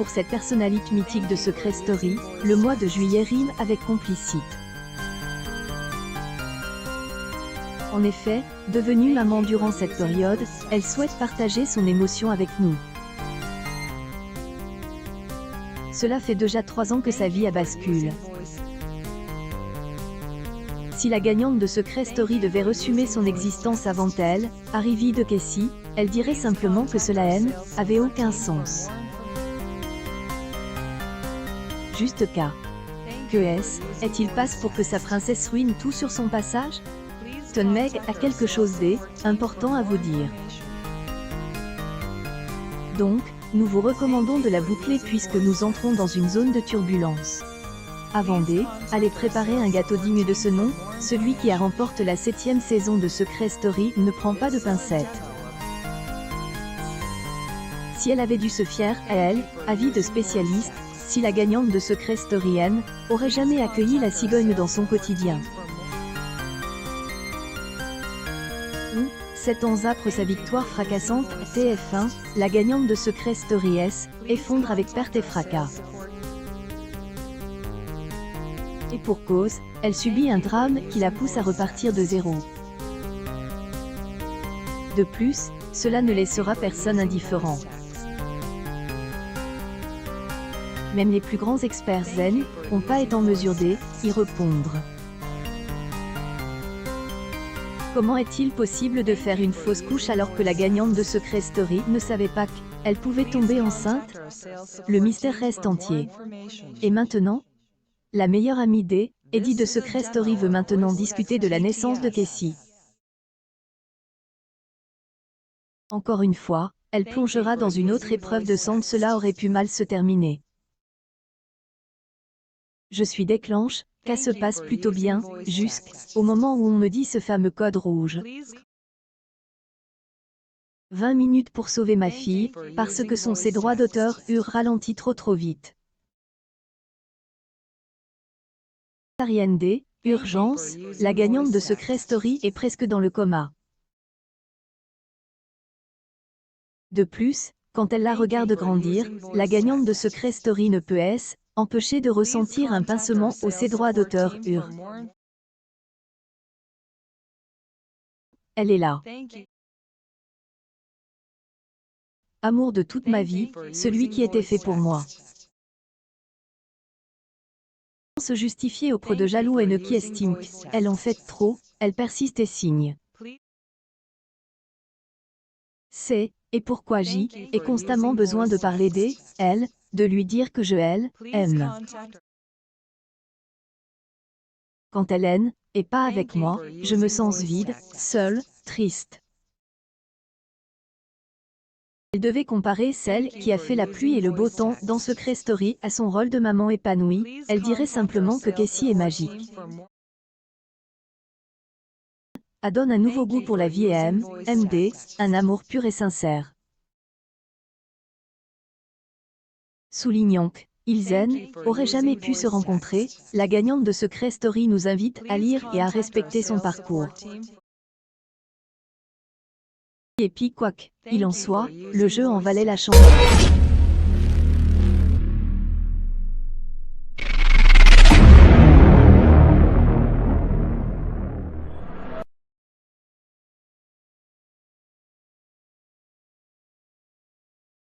pour cette personnalité mythique de Secret Story, le mois de juillet rime avec complicite. En effet, devenue maman durant cette période, elle souhaite partager son émotion avec nous. Cela fait déjà 3 ans que sa vie a basculé. Si la gagnante de Secret Story devait résumer son existence avant elle, arrivée de Cassie, elle dirait simplement que cela avait aucun sens. Juste cas. Que est-il passe pour que sa princesse ruine tout sur son passage? Ton Meg a quelque chose d'important à vous dire. Donc, nous vous recommandons de la boucler puisque nous entrons dans une zone de turbulence. Avant allez préparer un gâteau digne de ce nom, celui qui a remporté la 7e saison de Secret Story ne prend pas de pincettes. Si elle avait dû se fier à elle, avis de spécialistes, si la gagnante de Secret Story aurait jamais accueilli la cigogne dans son quotidien. 7 ans après sa victoire fracassante à TF1, la gagnante de Secret Story effondre avec perte et fracas. Et pour cause, elle subit un drame qui la pousse à repartir de zéro. De plus, cela ne laissera personne indifférent. Même les plus grands experts zen n'ont pas été en mesure d'y répondre. Comment est-il possible de faire une fausse couche alors que la gagnante de Secret Story ne savait pas qu'elle pouvait tomber enceinte? Le mystère reste entier. Et maintenant? La meilleure amie Eddie de Secret Story veut maintenant discuter de la naissance de Cassie. Encore une fois, elle plongera dans une autre épreuve de sang. Cela aurait pu mal se terminer. Je suis déclenche, qu'à se passe plutôt bien, jusqu'au moment où on me dit ce fameux code rouge. 20 minutes pour sauver ma fille, parce que ses droits d'auteur eurent ralenti trop vite. Ariane urgence, la gagnante de Secret Story est presque dans le coma. De plus, quand elle la regarde grandir, la gagnante de Secret Story ne peut empêcher de ressentir un pincement aux ses droits d'auteur Elle est là. Amour de toute ma vie, celui qui était fait pour moi. Se justifier auprès de jaloux haineux qui estiment qu'elle en fait trop, elle persiste et signe. C'est, et pourquoi j'ai constamment besoin de parler d'elle, de lui dire que je l'aime. Quand elle et pas avec moi, je me sens vide, seule, triste. Elle devait comparer celle qui a fait la pluie et le beau temps dans Secret Story à son rôle de maman épanouie, elle dirait simplement que Cassie est magique. Elle donne un nouveau goût pour la vie et MD, un amour pur et sincère. Soulignons qu'ils auraient jamais pu se rencontrer, la gagnante de Secret Story nous invite à lire et à respecter son parcours. Et puis quoi qu'il en soit, le jeu en valait la chandelle.